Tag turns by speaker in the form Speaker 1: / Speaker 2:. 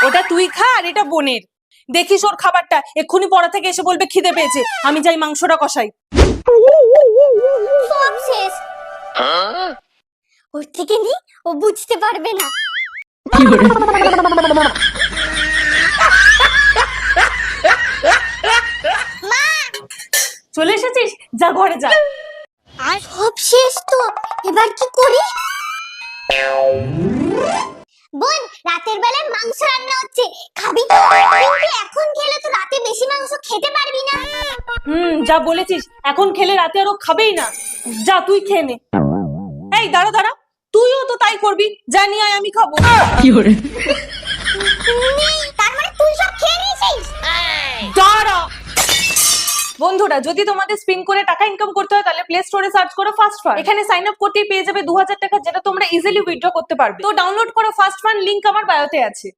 Speaker 1: ওটা তুই খা আর এটা বোনের। দেখিস ওর খাবারটা, এক্ষুনি পড়া থেকে এসে বলবে খিদে পেয়েছে, আমি যাই মাংসটা কষাই।
Speaker 2: সব শেষ। ওর থেকে নি, ও বুঝতে পারবে না।
Speaker 1: চলে এসেছিস, যা ঘরে যা।
Speaker 2: আর সব শেষ তো, এবার কি করি? বোন, রাতের বেলায় মাংস রান্না হচ্ছে, খাবি তো? কিন্তু এখন খেলে তো রাতে বেশি মাংস খেতে পারবি না।
Speaker 1: যা বলেছিস, এখন খেলে রাতে আর ও খাবেই না। যা তুই খেয়ে নে। এই দাঁড়া দাঁড়া, তুইও তো তাই করবি, যা নিয়ে আয় আমি খাবো।
Speaker 2: তার মানে তুই সব খেয়ে নিয়েছিস?
Speaker 1: দাঁড়া। বন্ধুরা, যদি তোমাদের স্পিন করে টাকা ইনকাম করতে হয় তাহলে প্লে স্টোরে সার্চ করো ফার্স্ট ফান্ড। এখানে সাইন আপ করতেই পেয়ে যাবে 2000 টাকা, যেটা তোমরা ইজিলি উইথড্র করতে পারবে। তো ডাউনলোড করো ফার্স্ট ফান্ড, লিংক আমার বায়োতে আছে।